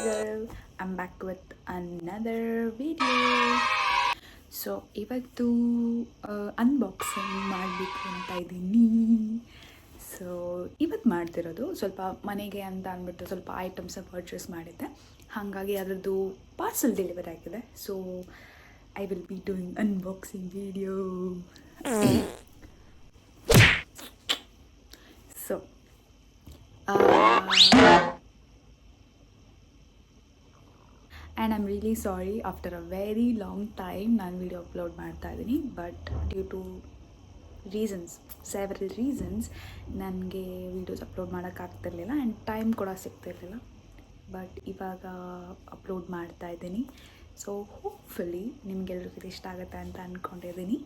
girl. I'm back with another video. So ಇವತ್ತು unboxing ಮಾಡಬೇಕು ಅಂತ ಇದ್ದೀನಿ. ಸೊ ಇವತ್ತು ಮಾಡ್ತಿರೋದು ಸ್ವಲ್ಪ ಮನೆಗೆ ಅಂತ ಅಂದ್ಬಿಟ್ಟು ಸ್ವಲ್ಪ ಐಟಮ್ಸ್ ಪರ್ಚೇಸ್ ಮಾಡಿದ್ದೆ, ಹಾಗಾಗಿ ಅದರದ್ದು ಪಾರ್ಸಲ್ ಡೆಲಿವರಿ ಆಗಿದೆ. So I will be doing unboxing video. So and I am really sorry, after a very long time ನಾನು ವೀಡಿಯೋ ಅಪ್ಲೋಡ್ ಮಾಡ್ತಾ ಇದ್ದೀನಿ. But due to several reasons ನನಗೆ ವೀಡಿಯೋಸ್ ಅಪ್ಲೋಡ್ ಮಾಡೋಕ್ಕಾಗ್ತಿರ್ಲಿಲ್ಲ and time ಕೂಡ ಸಿಗ್ತಿರ್ಲಿಲ್ಲ. But ಇವಾಗ upload ಮಾಡ್ತಾ ಇದ್ದೀನಿ. ಸೊ ಹೋಪ್ಫುಲಿ ನಿಮಗೆಲ್ರಿಗೂ ಇಷ್ಟ ಆಗುತ್ತೆ ಅಂತ ಅಂದ್ಕೊಂಡಿದ್ದೀನಿ.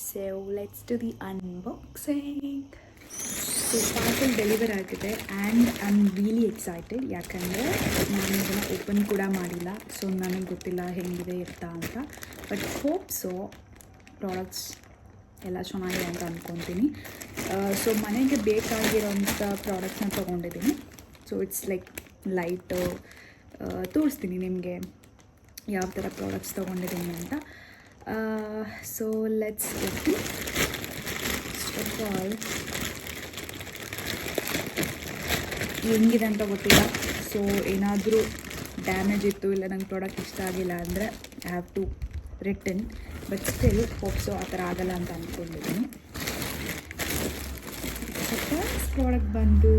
So let's do the unboxing. So parcel deliver ಆಗಿದೆ and I am really excited. ಯಾಕಂದರೆ ನಾನು ಇದನ್ನು ಓಪನ್ ಕೂಡ ಮಾಡಿಲ್ಲ, ಸೊ ನನಗೆ ಗೊತ್ತಿಲ್ಲ ಹೆಂಗಿದೆ ಎತ್ತ ಅಂತ. ಬಟ್ ಹೋಪ್ ಸೊ ಪ್ರಾಡಕ್ಟ್ಸ್ ಎಲ್ಲ ಚೆನ್ನಾಗಿದೆ ಅಂತ ಅಂದ್ಕೊತೀನಿ. ಸೊ ಮನೆಗೆ ಬೇಕಾಗಿರೋಂಥ ಪ್ರಾಡಕ್ಟ್ಸ್ನ ತೊಗೊಂಡಿದ್ದೀನಿ. ಸೊ ಇಟ್ಸ್ ಲೈಕ್ ಲೈಟ್ ತೋರಿಸ್ತೀನಿ ನಿಮಗೆ ಯಾವ ಥರ ಪ್ರಾಡಕ್ಟ್ಸ್ ತೊಗೊಂಡಿದ್ದೀನಿ ಅಂತ. So let's first of all ಹೆಂಗಿದೆ ಅಂತ ಗೊತ್ತಿಲ್ಲ. ಸೊ ಏನಾದರೂ ಡ್ಯಾಮೇಜ್ ಇತ್ತು, ಇಲ್ಲ ನಂಗೆ ಪ್ರಾಡಕ್ಟ್ ಇಷ್ಟ ಆಗಿಲ್ಲ ಅಂದರೆ I have to return. But still hope so ಆ ಥರ ಆಗಲ್ಲ ಅಂತ ಅಂದ್ಕೊಂಡಿದ್ದೀನಿ. ಫಸ್ಟ್ ಪ್ರಾಡಕ್ಟ್ ಬಂದು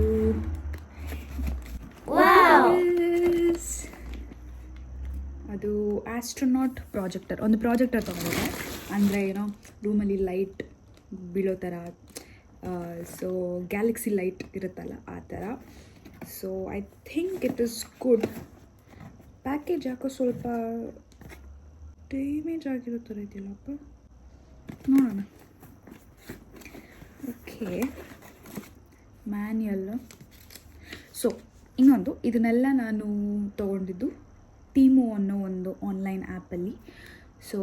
ಅದು ಆಸ್ಟ್ರೋನಾಟ್ ಪ್ರಾಜೆಕ್ಟರ್. ಒಂದು ಪ್ರಾಜೆಕ್ಟರ್ ತೊಗೊಂಡಿದ್ದೆ, ಅಂದರೆ ಏನೋ ರೂಮಲ್ಲಿ ಲೈಟ್ ಬೀಳೋ ಥರ. ಸೊ ಗ್ಯಾಲಕ್ಸಿ ಲೈಟ್ ಇರುತ್ತಲ್ಲ ಆ ಥರ. So I think it is good. Package ಯಾಕೋ ಸ್ವಲ್ಪ ಡ್ಯಾಮೇಜ್ ಆಗಿರೋ ಥರ ಇದೆಯಲ್ಲಪ್ಪ, ನೋಡೋಣ. Okay, manual. ಸೊ ಇನ್ನೊಂದು, ಇದನ್ನೆಲ್ಲ ನಾನು ತೊಗೊಂಡಿದ್ದು ಟೀಮೋ ಅನ್ನೋ ಒಂದು ಆನ್ಲೈನ್ ಆ್ಯಪಲ್ಲಿ. ಸೊ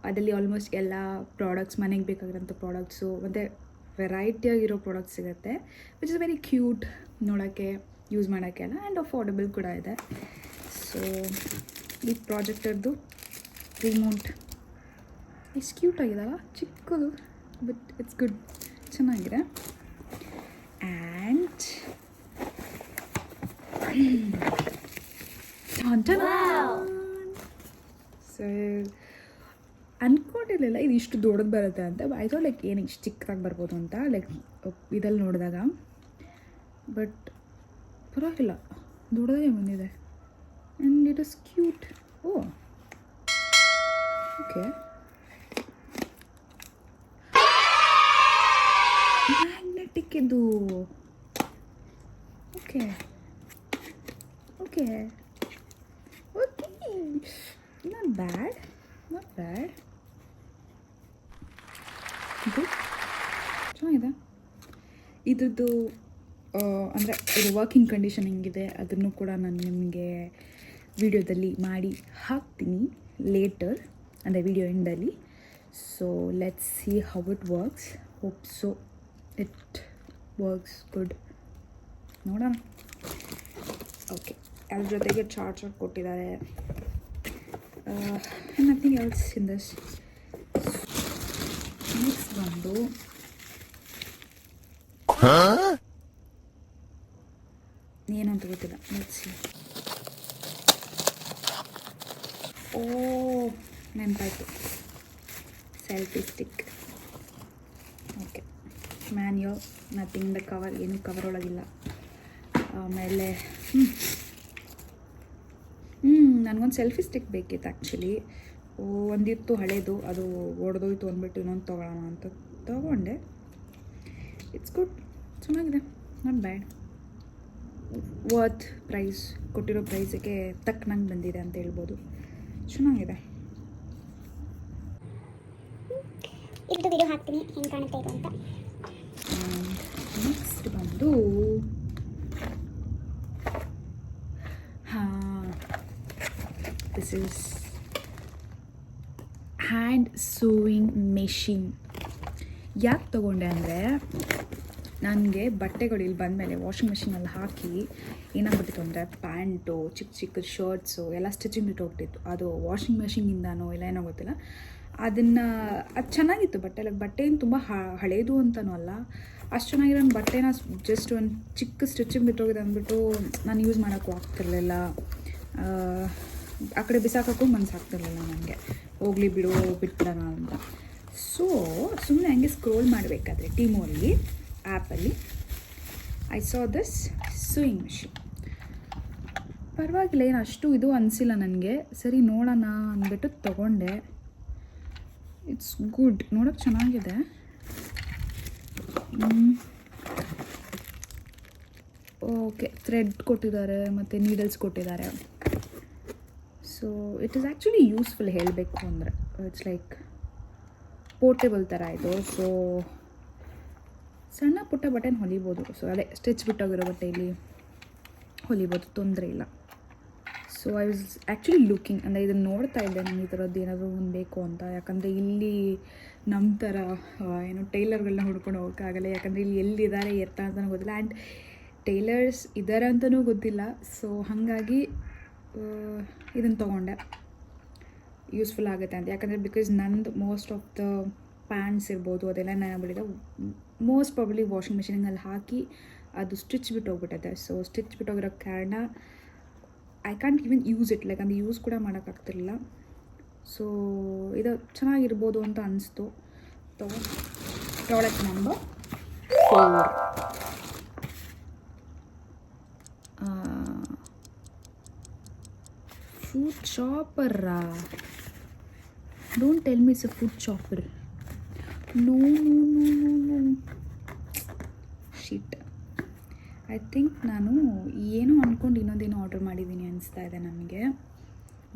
ಅದರಲ್ಲಿ ಆಲ್ಮೋಸ್ಟ್ ಎಲ್ಲ ಪ್ರಾಡಕ್ಟ್ಸ್, ಮನೆಗೆ ಬೇಕಾಗಿರೋಂಥ ಪ್ರಾಡಕ್ಟ್ಸು ಮತ್ತು ವೆರೈಟಿಯಾಗಿರೋ ಪ್ರಾಡಕ್ಟ್ಸ್ ಸಿಗುತ್ತೆ, ವಿಚ್ ಇಸ್ ವೆರಿ ಕ್ಯೂಟ್ ನೋಡೋಕ್ಕೆ, ಯೂಸ್ ಮಾಡೋಕ್ಕೆಲ್ಲ, ಆ್ಯಂಡ್ ಅಫೋರ್ಡಬಲ್ ಕೂಡ ಇದೆ. ಸೊ ಈ ಪ್ರಾಜೆಕ್ಟರ್ದು ರಿಮೋಟ್ ಎಷ್ಟು ಕ್ಯೂಟ್ ಆಗಿದಲ್ಲ, ಚಿಕ್ಕದು, ಬಟ್ ಇಟ್ಸ್ ಗುಡ್, ಚೆನ್ನಾಗಿದೆ. ಆ್ಯಂಡ್ ಸೊ ಅಂದ್ಕೊಂಡಿರಲಿಲ್ಲ ಇದು ಇಷ್ಟು ದೊಡ್ಡದು ಬರುತ್ತೆ ಅಂತ. ಐ ಥಾಟ್ ಲೈಕ್ ಏನು ಇಷ್ಟು ಚಿಕ್ಕದಾಗಿ ಬರ್ಬೋದು ಅಂತ, ಲೈಕ್ ಇದಲ್ಲಿ ನೋಡಿದಾಗ. ಬಟ್ ಪರವಾಗಿಲ್ಲ, ದೊಡ್ಡದಾಗೆ ಬಂದಿದೆ. And it is cute. Oh okay, magnetic ಇದು. Okay okay okay, not bad, not bad, good, ಚೆನ್ನಾಗಿದೆ. ಇದ್ರದ್ದು ಅಂದರೆ ಇದು ವರ್ಕಿಂಗ್ ಕಂಡೀಷನ್ ಹೆಂಗಿದೆ ಅದನ್ನು ಕೂಡ ನಾನು ನಿಮಗೆ ವಿಡಿಯೋದಲ್ಲಿ ಮಾಡಿ ಹಾಕ್ತೀನಿ ಲೇಟರ್, ಅಂದರೆ ವಿಡಿಯೋ ಎಂಡಲ್ಲಿ. So let's see how it works. Hope so it works good, ನೋಡೋಣ. ಓಕೆ, ಅದ್ರ ಜೊತೆಗೆ ಚಾರ್ಜರ್ ಕೊಟ್ಟಿದ್ದಾರೆ. Nothing else in this. Next ಬಂದು ಏನು ಅಂತ ಗೊತ್ತಿಲ್ಲ. Let's see. ಓ ನೆನಪಾಯಿತು, selfie stick. Okay, manual, nothing the cover, ಏನು ಕವರ್ ಒಳಗಿಲ್ಲ. ಆಮೇಲೆ ನನಗೊಂದು ಸೆಲ್ಫಿ ಸ್ಟಿಕ್ ಬೇಕಿತ್ತು ಆ್ಯಕ್ಚುಲಿ. ಒಂದಿತ್ತು ಹಳೇದು, ಅದು ಒಡೆದೋಯ್ತು ಅಂದ್ಬಿಟ್ಟು ಇನ್ನೊಂದು ತೊಗೊಳ್ಳೋಣ ಅಂತ ತೊಗೊಂಡೆ. ಇಟ್ಸ್ ಗುಡ್, ಚೆನ್ನಾಗಿದೆ, ನಾಟ್ ಬ್ಯಾಡ್. ವರ್ತ್ ಪ್ರೈಸ್, ಕೊಟ್ಟಿರೋ ಪ್ರೈಸಿಗೆ ತಕ್ಕನಂಗೆ ಬಂದಿದೆ ಅಂತ ಹೇಳ್ಬೋದು. ಚೆನ್ನಾಗಿದೆ. ಇದು ವಿಡಿಯೋ ಹಾಕ್ತೀನಿ ಹೆಂಗೆ ಕಾಣುತ್ತೆ ಇದು ಅಂತ. ನೆಕ್ಸ್ಟ್ ಬಂದು this is hand sewing machine. ಯಾಕೆ ತೊಗೊಂಡೆ ಅಂದರೆ ನನಗೆ ಬಟ್ಟೆಗಳು ಇಲ್ಲಿ ಬಂದಮೇಲೆ ವಾಷಿಂಗ್ ಮಿಷಿನಲ್ಲಿ ಹಾಕಿ ಏನಾಗ್ಬಿಟ್ಟಿತ್ತು ಅಂದರೆ ಪ್ಯಾಂಟು ಚಿಕ್ಕ ಚಿಕ್ಕ ಶರ್ಟ್ಸು ಎಲ್ಲ ಸ್ಟಿಚಿಂಗ್ ಬಿಟ್ಟೋಗ್ಬಿಟ್ಟಿತ್ತು. ಅದು ವಾಷಿಂಗ್ ಮಿಷಿನಿಂದನೋ ಇಲ್ಲ ಏನೋ ಗೊತ್ತಿಲ್ಲ. ಅದು ಚೆನ್ನಾಗಿತ್ತು ಬಟ್ಟೆ ಏನು ತುಂಬ ಹಳೇದು ಅಂತನೂ ಅಲ್ಲ, ಅಷ್ಟು ಚೆನ್ನಾಗಿರೋ ಬಟ್ಟೆನ ಜಸ್ಟ್ ಒಂದು ಚಿಕ್ಕ ಸ್ಟಿಚಿಂಗ್ ಬಿಟ್ಟೋಗಿದೆ ಅಂದ್ಬಿಟ್ಟು ನಾನು ಯೂಸ್ ಮಾಡೋಕ್ಕೂ ಆಗ್ತಿರ್ಲಿಲ್ಲ. ಆ ಕಡೆ ಬಿಸಾಕೋಕ್ಕೂ ಮನಸ್ಸಾಗ್ತಿರ್ಲಿಲ್ಲ ನನಗೆ, ಹೋಗಲಿ ಬಿಡು ಬಿಟ್ಬಿಡೋಣ ಅಂತ. ಸೊ ಸುಮ್ಮನೆ ಹಂಗೆ ಸ್ಕ್ರೋಲ್ ಮಾಡಬೇಕಾದ್ರೆ ಟೀಮೋಲ್ಲಿ ಆ್ಯಪಲ್ಲಿ I saw this sewing machine. ಪರವಾಗಿಲ್ಲ, ಏನು ಅಷ್ಟು ಇದು ಅನಿಸಿಲ್ಲ ನನಗೆ. ಸರಿ ನೋಡೋಣ ಅಂದ್ಬಿಟ್ಟು ತೊಗೊಂಡೆ. ಇಟ್ಸ್ ಗುಡ್, ನೋಡೋಕ್ಕೆ ಚೆನ್ನಾಗಿದೆ. ಓಕೆ, ಥ್ರೆಡ್ ಕೊಟ್ಟಿದ್ದಾರೆ ಮತ್ತು ನೀಡಲ್ಸ್ ಕೊಟ್ಟಿದ್ದಾರೆ. So it is actually useful ಹೇಳಬೇಕು ಅಂದರೆ. ಇಟ್ಸ್ ಲೈಕ್ ಪೋರ್ಟೇಬಲ್ ಥರ ಇದು. ಸೊ ಸಣ್ಣ ಪುಟ್ಟ ಬಟ್ಟೆನ ಹೊಲಿಬೋದು. ಸೊ ಅದೇ ಸ್ಟಿಚ್ ಬಿಟ್ಟೋಗಿರೋ ಬಟ್ಟೆಯಲ್ಲಿ ಹೊಲಿಬೋದು, ತೊಂದರೆ ಇಲ್ಲ. So I was actually looking, ಅಂದರೆ ಇದನ್ನು ನೋಡ್ತಾ ಇದ್ದೆ ನನಗೆ ಈ ಥರದ್ದು ಏನಾದರೂ ಒಂದು ಬೇಕು ಅಂತ. ಯಾಕಂದರೆ ಇಲ್ಲಿ ನಮ್ಮ ಥರ ಏನು ಟೈಲರ್ಗಳನ್ನ ಹುಡ್ಕೊಂಡು ಹೋಗೋಕ್ಕಾಗಲ್ಲ. ಯಾಕಂದರೆ ಇಲ್ಲಿ ಎಲ್ಲಿದ್ದಾರೆ ಎತ್ತ ಅಂತಲೂ ಗೊತ್ತಿಲ್ಲ, ಆ್ಯಂಡ್ ಟೈಲರ್ಸ್ ಇದ್ದಾರೆ ಅಂತಲೂ ಗೊತ್ತಿಲ್ಲ. ಸೊ ಹಾಗಾಗಿ ಇದನ್ನು ತೊಗೊಂಡೆ, ಯೂಸ್ಫುಲ್ ಆಗುತ್ತೆ ಅಂತ. ಯಾಕಂದರೆ ಬಿಕಾಸ್ ನಂದು ಮೋಸ್ಟ್ ಆಫ್ ದ ಪ್ಯಾಂಟ್ಸ್ ಇರ್ಬೋದು ಅದೆಲ್ಲ ಏನಾಗ್ಬಿಟ್ಟಿದೆ, ಮೋಸ್ಟ್ ಪ್ರಾಬ್ಲಿ ವಾಷಿಂಗ್ ಮಿಷಿನಲ್ಲಿ ಹಾಕಿ ಅದು ಸ್ಟಿಚ್ ಬಿಟ್ಟು ಹೋಗ್ಬಿಟ್ಟಿದೆ. ಸೊ ಸ್ಟಿಚ್ ಬಿಟ್ಟೋಗಿರೋ ಕಾರಣ I can't even use it, like ಅಂದರೆ ಯೂಸ್ ಕೂಡ ಮಾಡೋಕ್ಕಾಗ್ತಿರಲಿಲ್ಲ. ಸೊ ಇದು ಚೆನ್ನಾಗಿರ್ಬೋದು ಅಂತ ಅನಿಸ್ತು. Product number 4. ಫುಡ್ ಚಾಪರಾ? Don't tell me it's a food chopper. No shit. I think ನಾನು ಏನೋ ಅಂದ್ಕೊಂಡು ಇನ್ನೊಂದೇನೋ ಆರ್ಡರ್ ಮಾಡಿದ್ದೀನಿ ಅನಿಸ್ತಾ ಇದೆ ನನಗೆ.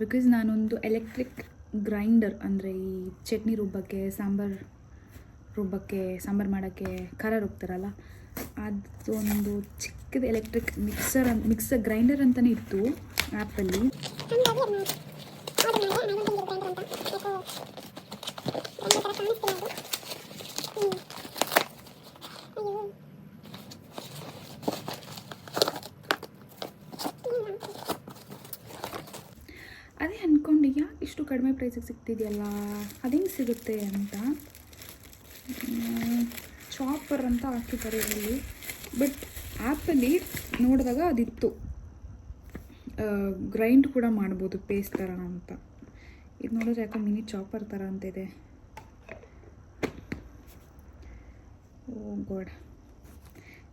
ಬಿಕಾಸ್ ನಾನೊಂದು ಎಲೆಕ್ಟ್ರಿಕ್ ಗ್ರೈಂಡರ್, ಅಂದರೆ ಈ ಚಟ್ನಿ ರುಬ್ಬಕ್ಕೆ, ಸಾಂಬಾರು ಮಾಡೋಕ್ಕೆ ಖಾರ ರುಬ್ತಾರಲ್ಲ, ಅದೊಂದು ಚಿಕ್ಕದು ಎಲೆಕ್ಟ್ರಿಕ್ ಮಿಕ್ಸರ್ ಗ್ರೈಂಡರ್ ಅಂತಲೇ ಇತ್ತು ಆ್ಯಪಲ್ಲಿ. ಅದೇ ಅಂದ್ಕೊಂಡು ಯಾಕೆ ಇಷ್ಟು ಕಡಿಮೆ ಪ್ರೈಸಿಗೆ ಸಿಗ್ತಿದೆಯಲ್ಲ, ಅದೇನು ಸಿಗುತ್ತೆ ಅಂತ. ಚಾಪರ್ ಅಂತ ಹಾಕಿದ್ದಾರೆ ಇದರಲ್ಲಿ, ಬಟ್ ಆ್ಯಪಲ್ಲಿ ನೋಡಿದಾಗ ಅದಿತ್ತು, ಗ್ರೈಂಡ್ ಕೂಡ ಮಾಡ್ಬೋದು ಪೇಸ್ಟ್ ಥರ ಅಂತ. ಇದು ನೋಡಿದ್ರೆ ಯಾಕೋ ಮಿನಿ ಚಾಪರ್ ಥರ ಅಂತಿದೆ. ಓ ಗಾಡ್.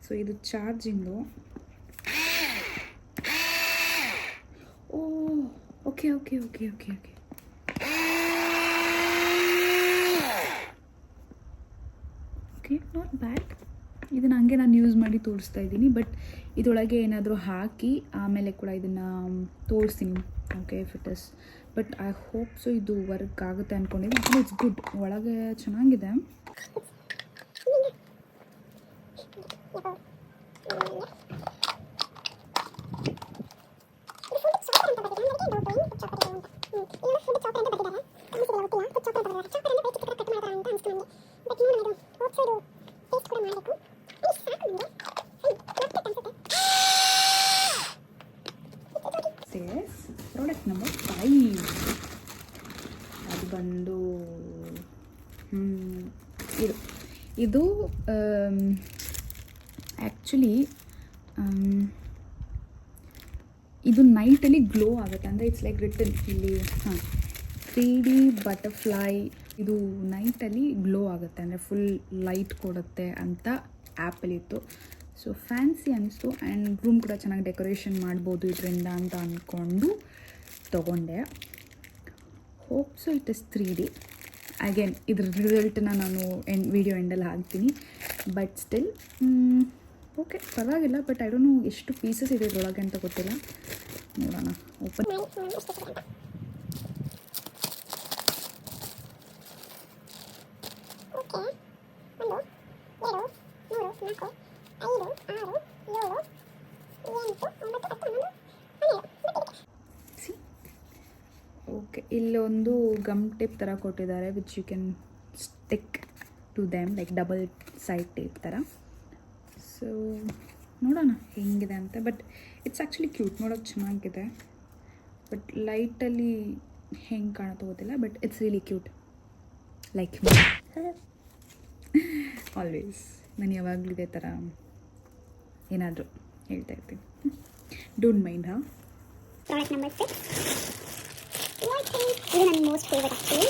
ಸೊ ಇದು ಚಾರ್ಜಿಂದು. Oh okay okay okay okay okay okay not bad. ಇದನ್ನು ಹಂಗೆ ನಾನು ಯೂಸ್ ಮಾಡಿ ತೋರಿಸ್ತಾ ಇದ್ದೀನಿ. ಬಟ್ ಇದರೊಳಗೆ ಏನಾದರೂ ಹಾಕಿ ಆಮೇಲೆ ಕೂಡ ಇದನ್ನು ತೋರಿಸ್ತೀನಿ. Okay if it is, but I hope so ಇದು ವರ್ಕ್ ಆಗುತ್ತೆ ಅಂದ್ಕೊಂಡಿದ್ದೀನಿ. ಇಟ್ಸ್ ಗುಡ್, ಒಳಗೆ ಚೆನ್ನಾಗಿದೆ. ಪ್ರಾಡಕ್ಟ್ ನಂಬರ್ 5 ಅದು ಬಂದು ಇದು ಆ್ಯಕ್ಚುಲಿ ಇದು ನೈಟಲ್ಲಿ ಗ್ಲೋ ಆಗುತ್ತೆ. ಅಂದರೆ ಇಟ್ಸ್ ಲೈಕ್ ರಿಟನ್ ಇಲ್ಲಿ 3D ಬಟರ್ಫ್ಲೈ. ಇದು ನೈಟಲ್ಲಿ ಗ್ಲೋ ಆಗುತ್ತೆ, ಅಂದರೆ ಫುಲ್ ಲೈಟ್ ಕೊಡುತ್ತೆ ಅಂತ ಆ್ಯಪಲ್ಲಿತ್ತು. ಸೊ ಫ್ಯಾನ್ಸಿ ಅನಿಸ್ತು, ಆ್ಯಂಡ್ ರೂಮ್ ಕೂಡ ಚೆನ್ನಾಗಿ ಡೆಕೋರೇಷನ್ ಮಾಡ್ಬೋದು ಇದರಿಂದ ಅಂತ ಅಂದ್ಕೊಂಡು ತೊಗೊಂಡೆ. Hope so it is 3D. Again ಇದ್ರ ರಿಸಲ್ಟನ್ನ ನಾನು ವಿಡಿಯೋ ಎಂಡಲ್ಲಿ ಹಾಕ್ತೀನಿ. ಬಟ್ ಸ್ಟಿಲ್ ಓಕೆ ಪರವಾಗಿಲ್ಲ. ಬಟ್ ಐ ಡೋಂಟ್ ನೋ ಎಷ್ಟು ಪೀಸಸ್ ಇದೆ ಇದರೊಳಗೆ ಅಂತ ಗೊತ್ತಿಲ್ಲ. ನೋಡೋಣ, ಓಪನ್. ಓಕೆ, ಇಲ್ಲೊಂದು ಗಮ್ ಟೇಪ್ ಥರ ಕೊಟ್ಟಿದ್ದಾರೆ, which you can stick to them, like double side tape ಥರ. ಸೊ ನೋಡೋಣ ಹೆಂಗಿದೆ ಅಂತ. ಬಟ್ ಇಟ್ಸ್ ಆ್ಯಕ್ಚುಲಿ ಕ್ಯೂಟ್, ನೋಡೋಕೆ ಚೆನ್ನಾಗಿದೆ. ಬಟ್ ಲೈಟಲ್ಲಿ ಹೆಂಗೆ ಕಾಣುತ್ತೋ ಗೊತ್ತಿಲ್ಲ, but it's really cute like me always. ನಾನು ಯಾವಾಗಲೂ ಇದೇ ಥರ ಏನಾದರೂ ಹೇಳ್ತಾ ಇರ್ತೀನಿ. Don't mind. Product number 6 lighting. ಇದು ನನ್ನ ಮೋಸ್ಟ್ ಫೇವರೇಟ್ ಆ್ಯಕ್ಚುಲಿ.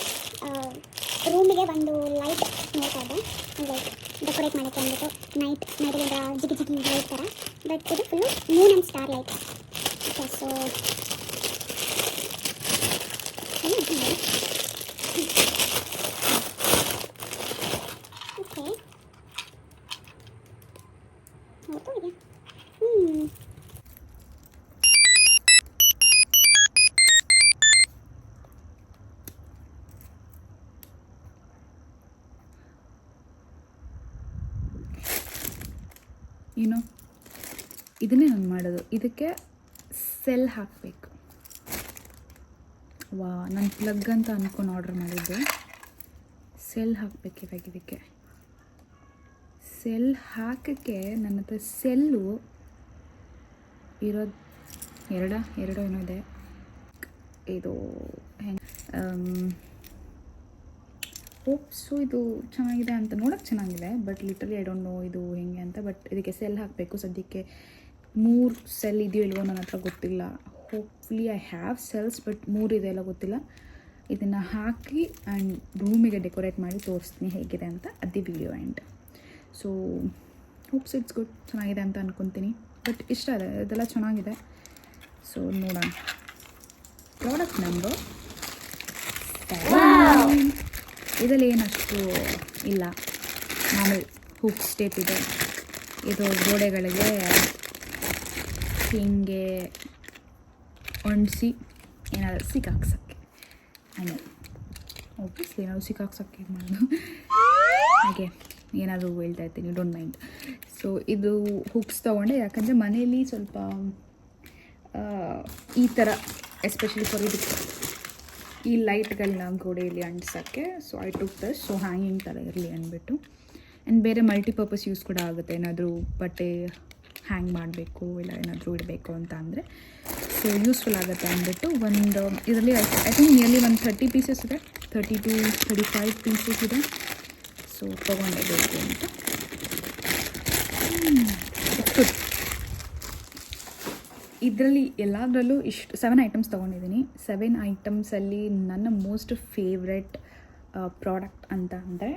ರೂಮಿಗೆ ಒಂದು ಲೈಟ್ ನೋಡ್ತಾ ಇದ್ದೆ, ಲೈಕ್ ಡೆಕೋರೇಟ್ ಮಾಡೋಕ್ಕೆ ಅಂದ್ಬಿಟ್ಟು ನೈಟಲ್ಲಿ ಜಿಗಿ ಜಿಗಿ ಲೈಟ್ ಥರ. ಬಟ್ ಇದು full Moon and star light. Okay, so okay ಹೋಗ್ತಾ ಏನೋ ಇದನ್ನೇ ನಾನು ಮಾಡೋದು. ಇದಕ್ಕೆ ಸೆಲ್ ಹಾಕಬೇಕು. ವಾ, ನಾನು ಪ್ಲಗ್ ಅಂತ ಅಂದ್ಕೊಂಡು ಆರ್ಡ್ರ್ ಮಾಡಿದ್ದೆ. ಸೆಲ್ ಹಾಕಬೇಕು ಇವಾಗ. ಇದಕ್ಕೆ ಸೆಲ್ ಹಾಕೋಕ್ಕೆ ನನ್ನ ಹತ್ರ ಸೆಲ್ಲು ಇರೋದು ಎರಡು ಏನೋ ಇದೆ. ಇದು ಹೆಂಗೆ ಸೊ ಇದು ಚೆನ್ನಾಗಿದೆ ಅಂತ, ನೋಡೋಕ್ಕೆ ಚೆನ್ನಾಗಿದೆ. But literally I don't no ಇದು ಹೆಂಗೆ ಅಂತ. ಬಟ್ ಇದಕ್ಕೆ ಸೆಲ್ ಹಾಕಬೇಕು. ಸದ್ಯಕ್ಕೆ 3 ಸೆಲ್ ಇದೆಯೋ ಇಲ್ವೋ ನನ್ನ ಹತ್ರ ಗೊತ್ತಿಲ್ಲ. Hopefully I have cells, but 3 ಇದೆ ಎಲ್ಲ ಗೊತ್ತಿಲ್ಲ. ಇದನ್ನು ಹಾಕಿ ಆ್ಯಂಡ್ ರೂಮಿಗೆ ಡೆಕೋರೇಟ್ ಮಾಡಿ ತೋರಿಸ್ತೀನಿ ಹೇಗಿದೆ ಅಂತ ಅದೇ video and. So hopes it's good, ಚೆನ್ನಾಗಿದೆ ಅಂತ ಅಂದ್ಕೊತೀನಿ. ಬಟ್ ಇಷ್ಟ ಇದೆ, ಇದೆಲ್ಲ ಚೆನ್ನಾಗಿದೆ. ಸೊ ನೋಡೋಣ. Product number 7. ಇದರಲ್ಲಿ ಏನಷ್ಟು ಇಲ್ಲ, ಮಾಮೂಲಿ ಹುಕ್ ಸ್ಟೇಪ್ ಇದೆ. ಇದು ಗೋಡೆಗಳಿಗೆ ಹೀಗೆ ಒಣಸಿ ಏನಾದರೂ ಸಿಕ್ಕಾಕ್ಸೋಕ್ಕೆ, ಹಂಗೆ ಒಬ್ಬಿಯಸ್ಲಿ ಏನಾದರೂ ಸಿಕ್ಕಾಕ್ಸೋಕ್ಕೆ ಮಾಡೋದು ಹಾಗೆ ಏನಾದರೂ ಹೇಳ್ತಾ ಇರ್ತೀನಿ, ಡೋಂಟ್ ಮೈಂಡ್. ಸೊ ಇದು ಹುಕ್ಸ್ ತೊಗೊಂಡೆ, ಯಾಕಂದರೆ ಮನೆಯಲ್ಲಿ ಸ್ವಲ್ಪ ಈ ಥರ ಎಸ್ಪೆಷಲಿ ಫಾರ್ ಇದಕ್ಕೆ ಈ ಲೈಟ್ಗಳನ್ನ ಗೋಡೆಯಲ್ಲಿ ಅಂಟಿಸೋಕ್ಕೆ. So I took this. So hanging ಥರ ಇರಲಿ ಅಂದ್ಬಿಟ್ಟು. ಆ್ಯಂಡ್ ಬೇರೆ ಮಲ್ಟಿಪರ್ಪಸ್ ಯೂಸ್ ಕೂಡ ಆಗುತ್ತೆ. ಏನಾದರೂ ಬಟ್ಟೆ ಹ್ಯಾಂಗ್ ಮಾಡಬೇಕು ಇಲ್ಲ ಏನಾದರೂ ಇಡಬೇಕು ಅಂತ ಅಂದರೆ ಸೊ ಯೂಸ್ಫುಲ್ ಆಗುತ್ತೆ ಅಂದ್ಬಿಟ್ಟು ಒಂದು ಇದರಲ್ಲಿ ಐ ಥಿಂಕ್ ನಿಯರ್ಲಿ ಒಂದು 30 ಪೀಸಸ್ ಇದೆ, 30 to 35 ಪೀಸಸ್ ಇದೆ. ಸೊ ತೊಗೊಂಡೇಬೇಕು ಅಂತ. ಇದರಲ್ಲಿ ಎಲ್ಲದರಲ್ಲೂ 7 ಐಟಮ್ಸ್ ತೊಗೊಂಡಿದ್ದೀನಿ. 7 ಐಟಮ್ಸಲ್ಲಿ ನನ್ನ ಮೋಸ್ಟ್ ಫೇವ್ರೆಟ್ ಪ್ರಾಡಕ್ಟ್ ಅಂತ ಅಂದರೆ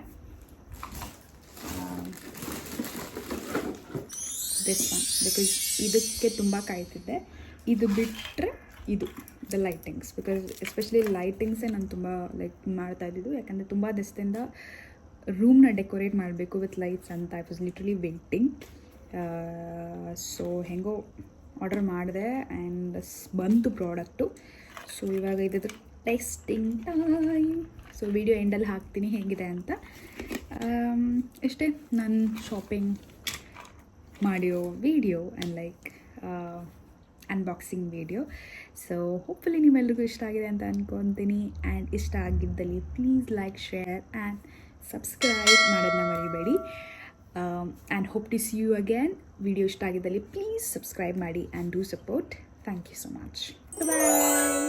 ದಿಸ್ ಒನ್. ಬಿಕಾಸ್ ಇದಕ್ಕೆ ತುಂಬ ಕಾಯ್ತಿದ್ದೆ. ಇದು ಬಿಟ್ಟರೆ ಇದು ದ ಲೈಟಿಂಗ್ಸ್. ಬಿಕಾಸ್ ಎಸ್ಪೆಷಲಿ ಲೈಟಿಂಗ್ಸೇ ನಾನು ತುಂಬ ಲೈಕ್ ಮಾಡ್ತಾಯಿದ್ದು. ಯಾಕಂದರೆ ತುಂಬ ದಿವಸದಿಂದ ರೂಮ್ನ ಡೆಕೋರೇಟ್ ಮಾಡಬೇಕು ವಿತ್ ಲೈಟ್ಸ್ ಅಂತ I was literally waiting. So ಹೆಂಗೋ ಆರ್ಡರ್ ಮಾಡಿದೆ ಆ್ಯಂಡ್ ಬಂತು ಪ್ರಾಡಕ್ಟು. ಸೊ ಇವಾಗ ಇದ್ರ ಟೆಸ್ಟಿಂಗ್ ಟೈಮ್. ಸೊ ವಿಡಿಯೋ ಎಂಡಲ್ಲಿ ಹಾಕ್ತೀನಿ ಹೇಗಿದೆ ಅಂತ. ಇಷ್ಟೇ ನನ್ನ ಶಾಪಿಂಗ್ ಮಾಡಿರೋ video and like unboxing video. So hopefully ನಿಮ್ಮೆಲ್ರಿಗೂ ಇಷ್ಟ ಆಗಿದೆ ಅಂತ ಅಂದ್ಕೊತೀನಿ. ಆ್ಯಂಡ್ ಇಷ್ಟ ಆಗಿದ್ದಲ್ಲಿ please like, share and subscribe ಮಾಡೋದನ್ನ ಮರಿಬೇಡಿ. And hope to see you again. Video ಇಷ್ಟ ಆಗಿದ್ದಲ್ಲಿ ಪ್ಲೀಸ್ ಸಬ್ಸ್ಕ್ರೈಬ್ ಮಾಡಿ and do support. Thank you so much. Bye.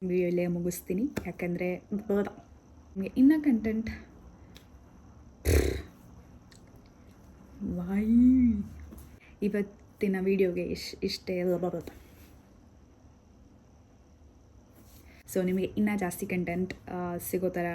Video ಇಲ್ಲೇ ಮುಗಿಸ್ತೀನಿ. ಯಾಕಂದರೆ ನಿಮಗೆ ಇನ್ನೂ ಕಂಟೆಂಟ್ ಇವತ್ತಿನ ವಿಡಿಯೋಗೆ ಇಷ್ಟೇ ಬರುತ್ತೆ. ಸೊ ನಿಮಗೆ ಇನ್ನೂ ಜಾಸ್ತಿ ಕಂಟೆಂಟ್ ಸಿಗೋ ಥರ